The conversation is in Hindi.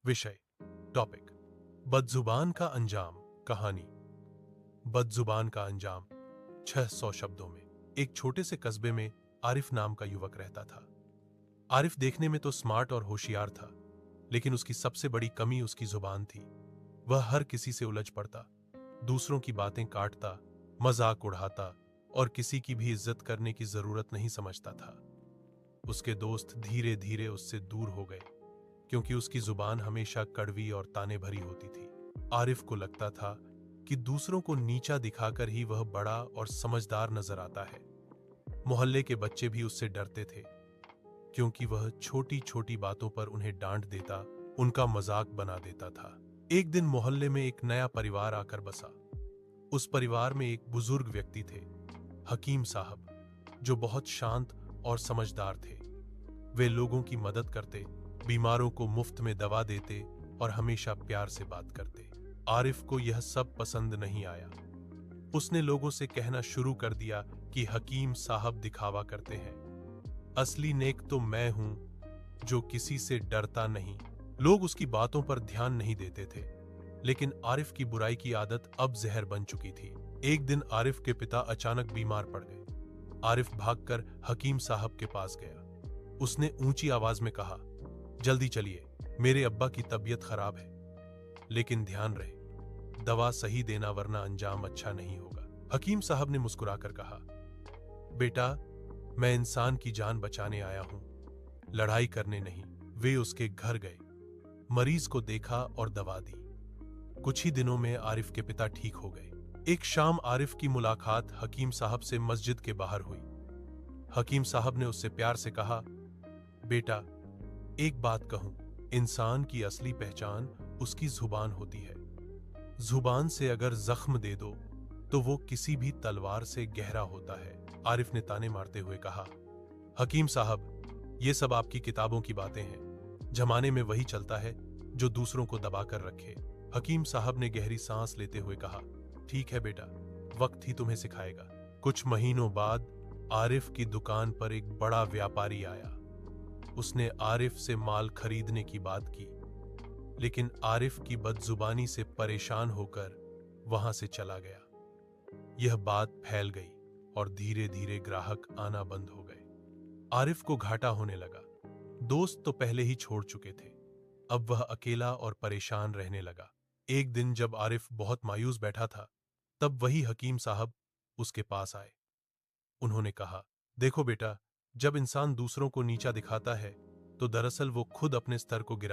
विषय टॉपिक बदजुबान का अंजाम। कहानी बदजुबान का अंजाम। 600 शब्दों में। एक छोटे से कस्बे में आरिफ नाम का युवक रहता था। आरिफ देखने में तो स्मार्ट और होशियार था, लेकिन उसकी सबसे बड़ी कमी उसकी जुबान थी। वह हर किसी से उलझ पड़ता, दूसरों की बातें काटता, मजाक उड़ाता और किसी की भी इज्जत करने की जरूरत नहीं समझता था। उसके दोस्त धीरे धीरे उससे दूर हो गए, क्योंकि उसकी जुबान हमेशा कड़वी और ताने भरी होती थी। आरिफ को लगता था कि दूसरों को नीचा दिखाकर ही वह बड़ा और समझदार नजर आता है। मोहल्ले के बच्चे भी उससे डरते थे, क्योंकि वह छोटी छोटी बातों पर उन्हें डांट देता, उनका मजाक बना देता था। एक दिन मोहल्ले में एक नया परिवार आकर बसा। उस परिवार में एक बुजुर्ग व्यक्ति थे, हकीम साहब, जो बहुत शांत और समझदार थे। वे लोगों की मदद करते, बीमारों को मुफ्त में दवा देते और हमेशा प्यार से बात करते। आरिफ को यह सब पसंद नहीं आया। उसने लोगों से कहना शुरू कर दिया कि हकीम साहब दिखावा करते हैं, असली नेक तो मैं हूं, जो किसी से डरता नहीं। लोग उसकी बातों पर ध्यान नहीं देते थे, लेकिन आरिफ की बुराई की आदत अब जहर बन चुकी थी। एक दिन आरिफ के पिता अचानक बीमार पड़ गए। आरिफ भागकर हकीम साहब के पास गया। उसने ऊंची आवाज में कहा, जल्दी चलिए, मेरे अब्बा की तबीयत खराब है, लेकिन ध्यान रहे, दवा सही देना वरना अंजाम अच्छा नहीं होगा। हकीम साहब ने मुस्कुराकर कहा, बेटा, मैं इंसान की जान बचाने आया हूं, लड़ाई करने नहीं। वे उसके घर गए, मरीज को देखा और दवा दी। कुछ ही दिनों में आरिफ के पिता ठीक हो गए। एक शाम आरिफ की मुलाकात हकीम साहब से मस्जिद के बाहर हुई। हकीम साहब ने उससे प्यार से कहा, बेटा, एक बात कहूं, इंसान की असली पहचान उसकी जुबान होती है। जुबान से अगर जख्म दे दो तो वो किसी भी तलवार से गहरा होता है। आरिफ ने ताने मारते हुए कहा, हकीम साहब, ये सब आपकी किताबों की बातें हैं। जमाने में वही चलता है जो दूसरों को दबाकर रखे। हकीम साहब ने गहरी सांस लेते हुए कहा, ठीक है बेटा, वक्त ही तुम्हें सिखाएगा। कुछ महीनों बाद आरिफ की दुकान पर एक बड़ा व्यापारी आया। उसने आरिफ से माल खरीदने की बात की, लेकिन आरिफ की बदजुबानी से परेशान होकर वहां से चला गया। यह बात फैल गई और धीरे धीरे ग्राहक आना बंद हो गए। आरिफ को घाटा होने लगा। दोस्त तो पहले ही छोड़ चुके थे, अब वह अकेला और परेशान रहने लगा। एक दिन जब आरिफ बहुत मायूस बैठा था, तब वही हकीम साहब उसके पास आए। उन्होंने कहा, देखो बेटा, जब इंसान दूसरों को नीचा दिखाता है तो दरअसल वो खुद अपने स्तर को गिरा